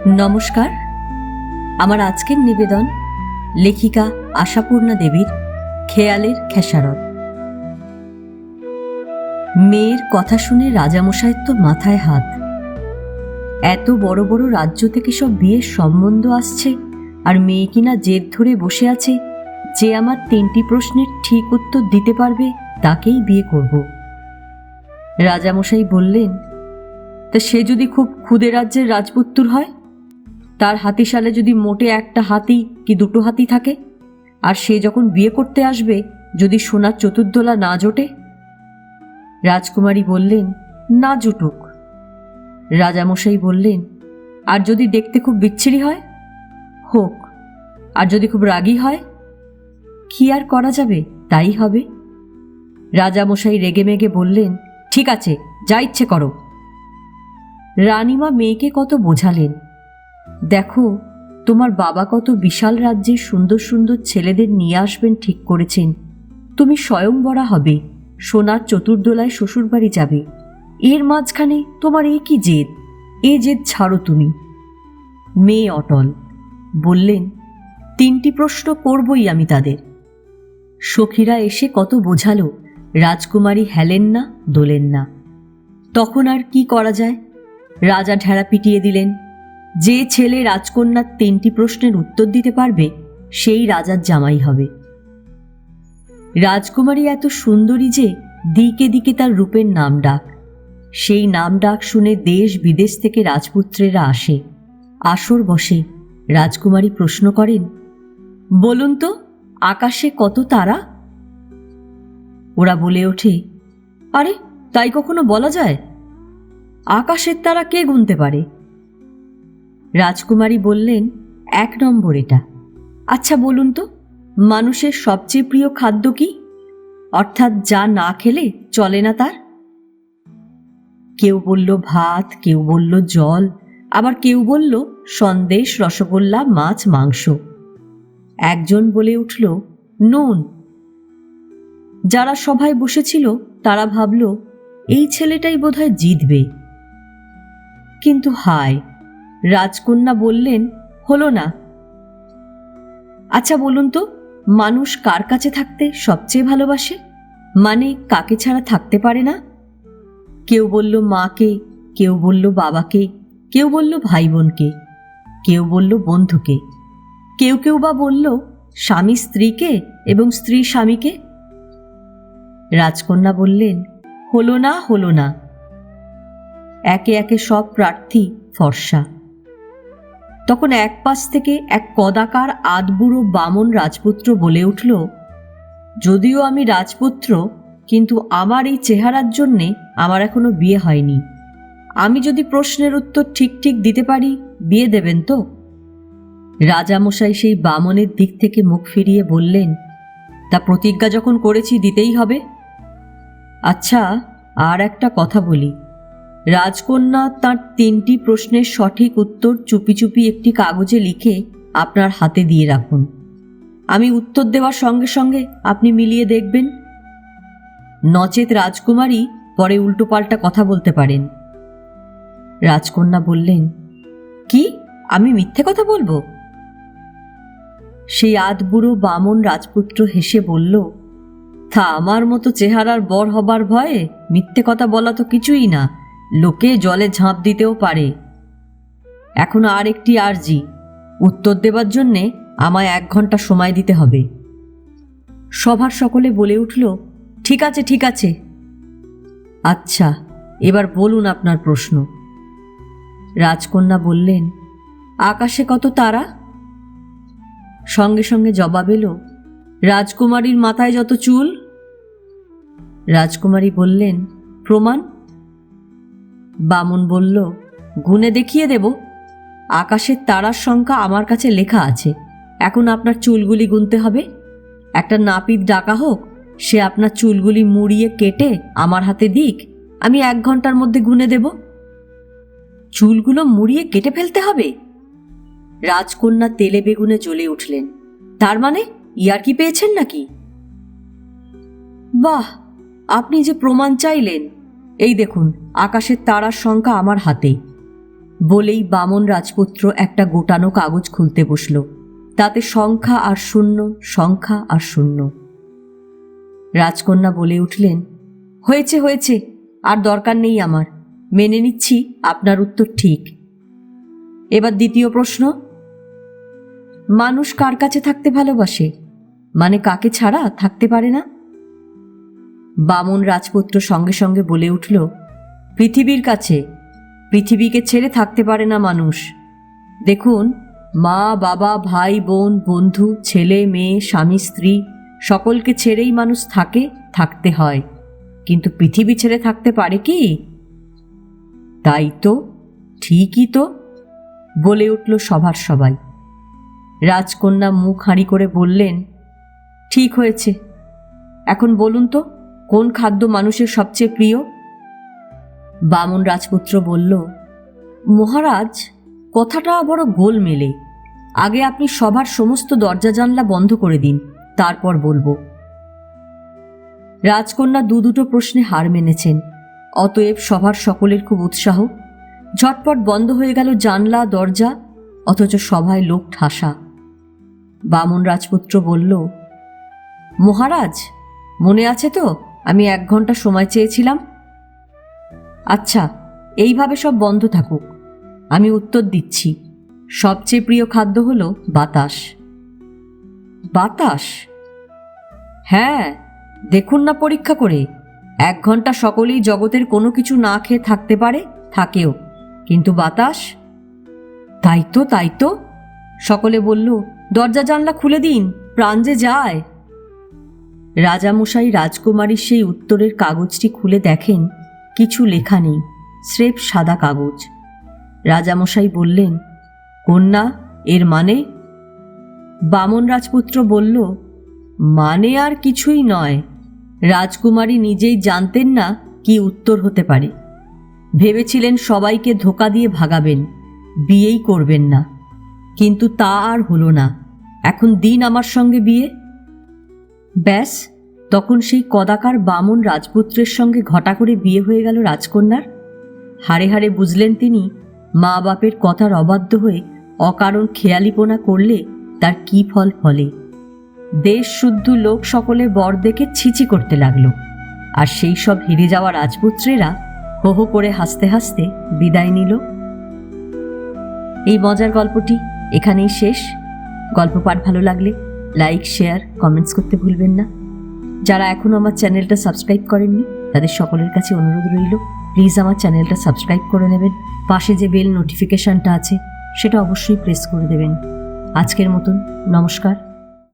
নমস্কার। আমার আজকের নিবেদন লেখিকা আশাপূর্ণা দেবীর খেয়ালের খেসারত। মেয়ের কথা শুনে রাজামশাইয়ের তো মাথায় হাত। এত বড় বড় রাজ্য থেকে সব বিয়ের সম্বন্ধ আসছে, আর মেয়ে কিনা জেদ ধরে বসে আছে যে আমার 3টি প্রশ্নের ঠিক উত্তর দিতে পারবে তাকেই বিয়ে করব। রাজামশাই বললেন, তা সে যদি খুব ক্ষুদে রাজ্যের রাজপুত্র হয়, তার হাতিশালে যদি মোটে একটা হাতি কি 2টো হাতি থাকে, আর সে যখন বিয়ে করতে আসবে যদি সোনার চতুর্দোলা না জোটে? রাজকুমারী বললেন, না জুটুক। রাজামশাই বললেন, আর যদি দেখতে খুব বিচ্ছিরি হয়? হোক। আর যদি খুব রাগী হয়? কি আর করা যাবে, তাই হবে। রাজামশাই রেগে মেগে বললেন, ঠিক আছে, যা ইচ্ছে করো। রানীমা মেয়েকে কত বোঝালেন, দেখো তোমার বাবা কত বিশাল রাজ্যের সুন্দর সুন্দর ছেলেদের নিয়ে আসবেন ঠিক করেছেন। তুমি স্বয়ংবরা হবে, সোনার চতুর্দোলায় শ্বশুরবাড়ি যাবে। এর মাঝখানে তোমার কি জেদ? এ জেদ ছাড়ো তুমি। মেয়ে অটল বললেন, 3টি প্রশ্ন করবই আমি তাদের। সখীরা এসে কত বোঝালো, রাজকুমারী হেলেন না, দোলেন না। তখন আর কি করা যায়? রাজা ঢেড়া পিটিয়ে দিলেন, যে ছেলে রাজকন্যার 3টি প্রশ্নের উত্তর দিতে পারবে সেই রাজার জামাই হবে। রাজকুমারী এত সুন্দরী যে দিকে দিকে তার রূপের নাম ডাক। সেই নাম ডাক শুনে দেশ বিদেশ থেকে রাজপুত্রেরা আসে, আসর বসে। রাজকুমারী প্রশ্ন করেন, বলুন তো, আকাশে কত তারা? ওরা বলে ওঠে, আরে তাই কখনো বলা যায়? আকাশের তারা কে গুনতে পারে? রাজকুমারী বললেন, 1 নম্বর এটা। আচ্ছা বলুন তো, মানুষের সবচেয়ে প্রিয় খাদ্য কি, অর্থাৎ যা না খেলে চলে না তার? কেউ বলল ভাত, কেউ বলল জল, আবার কেউ বলল সন্দেশ, রসগোল্লা, মাছ, মাংস। একজন বলে উঠল, নুন। যারা সভায় বসেছিল তারা ভাবল, এই ছেলেটাই বোধহয় জিতবে। কিন্তু হায়, রাজকন্যা বললেন, হলো না। আচ্ছা বলুন তো, মানুষ কার কাছে থাকতে সবচেয়ে ভালোবাসে, মানে কাকে ছাড়া থাকতে পারে না? কেউ বলল মাকে, কেউ বলল বাবাকে, কেউ বলল ভাই বোনকে, কেউ বলল বন্ধুকে, কেউ কেউ বা বলল স্বামী স্ত্রীকে এবং স্ত্রী স্বামীকে। রাজকন্যা বললেন, হলো না, হলো না। একে একে সব প্রার্থী ফর্সা। তখন এক পাশ থেকে এক কদাকার আধবুড়ো বামন রাজপুত্র বলে উঠল, যদিও আমি রাজপুত্র, কিন্তু আমার এই চেহারার জন্যে আমার এখনো বিয়ে হয়নি। আমি যদি প্রশ্নের উত্তর ঠিক ঠিক দিতে পারি, বিয়ে দেবেন তো? রাজামশাই সেই বামনের দিক থেকে মুখ ফিরিয়ে বললেন, তা প্রতিজ্ঞা যখন করেছি দিতেই হবে। আচ্ছা, আর একটা কথা বলি, রাজকন্যা তার 3টি প্রশ্নের সঠিক উত্তর চুপি চুপি একটি কাগজে লিখে আপনার হাতে দিয়ে রাখুন। আমি উত্তর দেওয়ার সঙ্গে সঙ্গে আপনি মিলিয়ে দেখবেন, নচেত রাজকুমারী পরে উল্টোপাল্টা কথা বলতে পারেন। রাজকন্যা বললেন, কি, আমি মিথ্যে কথা বলবো? সেই আধবুড়ো বামন রাজপুত্র হেসে বলল, তা আমার মতো চেহারার বর হবার ভয়ে মিথ্যে কথা বলা তো কিছুই না, লোকে জলে ঝাঁপ দিতেও পারে। এখন আর একটি আর্জি, উত্তর দেবার জন্যে আমায় 1 ঘন্টা সময় দিতে হবে। সভার সকলে বলে উঠল, ঠিক আছে, ঠিক আছে। আচ্ছা, এবার বলুন আপনার প্রশ্ন। রাজকন্যা বললেন, আকাশে কত তারা? সঙ্গে সঙ্গে জবাব এলো, রাজকুমারীর মাথায় যত চুল। রাজকুমারী বললেন, প্রমাণ? বামন বলল, গুনে দেখিয়ে দেব। আকাশের তারার সংখ্যা আমার কাছে লেখা আছে, এখন আপনার চুলগুলি গুনতে হবে। একটা নাপিত ডাকা হোক, সে আপনার চুলগুলি মুড়িয়ে কেটে আমার হাতে দিক, আমি 1 ঘন্টার মধ্যে গুনে দেব। চুলগুলো মুড়িয়ে কেটে ফেলতে হবে? রাজকন্যা তেলে বেগুনে জ্বলে উঠলেন, তার মানে ইয়ার্কি পেয়েছেন নাকি? বাহ, আপনি যে প্রমাণ চাইলেন, এই দেখুন আকাশের তারার সংখ্যা আমার হাতে। বলেই বামন রাজপুত্র একটা গোটানো কাগজ খুলতে বসল। তাতে সংখ্যা আর শূন্য, সংখ্যা আর শূন্য। রাজকন্যা বলে উঠলেন, হয়েছে হয়েছে, আর দরকার নেই আমার, মেনে নিচ্ছি আপনার উত্তর ঠিক। এবার দ্বিতীয় প্রশ্ন, মানুষ কার কাছে থাকতে ভালোবাসে, মানে কাকে ছাড়া থাকতে পারে না? বামন রাজপুত্র সঙ্গে সঙ্গে বলে উঠল, পৃথিবীর কাছে। পৃথিবীকে ছেড়ে থাকতে পারে না মানুষ। দেখুন, মা বাবা, ভাই বোন, বন্ধু, ছেলে মেয়ে, স্বামী স্ত্রী সকলকে ছেড়েই মানুষ থাকতে হয়, কিন্তু পৃথিবী ছেড়ে থাকতে পারে কি? তাই তো, ঠিকই তো, বলে উঠল সভার সবাই। রাজকন্যা মুখ হাঁড়ি করে বললেন, ঠিক হয়েছে। এখন বলুন তো, কোন খাদ্য মানুষের সবচেয়ে প্রিয়? বামন রাজপুত্র বলল, মহারাজ, কথাটা বড় গোলমেলে। আগে আপনি সভার সমস্ত দরজা জানলা বন্ধ করে দিন, তারপর বলবো। রাজকন্যা দুটো প্রশ্নে হার মেনেছেন। অতএব সভার সকলের খুব উৎসাহ। ঝটপট বন্ধ হয়ে গেল জানলা দরজা, অথচ সভায় লোক ঠাসা। বামন রাজপুত্র বলল, মহারাজ, মনে আছে তো আমি 1 ঘন্টা সময় চেয়েছিলাম? আচ্ছা, এইভাবে সব বন্ধ থাকুক। আমি উত্তর দিচ্ছি, সবচেয়ে প্রিয় খাদ্য হলো বাতাস। বাতাস? হ্যাঁ, দেখুন না পরীক্ষা করে। 1 ঘন্টা সকলেই জগতের কোনো কিছু না খেয়ে থাকতে পারে, থাকেও, কিন্তু বাতাস? তাই তো, তাই তো, সকলে বলল, দরজা জানলা খুলে দিন, প্রাণ যে যায়। রাজামশাই রাজকুমারীর সেই উত্তরের কাগজটি খুলে দেখেন কিছু লেখা নেই, স্রেফ সাদা কাগজ। রাজামশাই বললেন, কন্যা, এর মানে? বামন রাজপুত্র বলল, মানে আর কিছুই নয়। রাজকুমারী নিজেই জানতেন না কি উত্তর হতে পারে। ভেবেছিলেন সবাইকে ধোঁকা দিয়ে ভাগাবেন, বিয়েই করবেন না, কিন্তু তা আর হলো না। এখন দিন আমার সঙ্গে বিয়ে। ব্যাস, তখন সেই কদাকার বামন রাজপুত্রের সঙ্গে ঘটা করে বিয়ে হয়ে গেল রাজকন্যার। হাড়ে হাড়ে বুঝলেন তিনি, মা বাপের কথার অবাধ্য হয়ে অকারণ খেয়ালিপনা করলে তার কি ফল ফলে। দেশ শুদ্ধ লোক সকলে বর দেখে ছিছি করতে লাগলো, আর সেই সব হেরে যাওয়া রাজপুত্রেরা হো হো করে হাসতে হাসতে বিদায় নিল। এই মজার গল্পটি এখানেই শেষ। গল্প পাঠ ভালো লাগলে লাইক, শেয়ার, কমেন্টস করতে ভুলবেন না। যারা এখনও আমার চ্যানেলটা সাবস্ক্রাইব করেননি তাদের সকলের কাছে অনুরোধ রইল, প্লিজ আমার চ্যানেলটা সাবস্ক্রাইব করে নেবেন। পাশে যে বেল নোটিফিকেশানটা আছে সেটা অবশ্যই প্রেস করে দেবেন। আজকের মতন নমস্কার।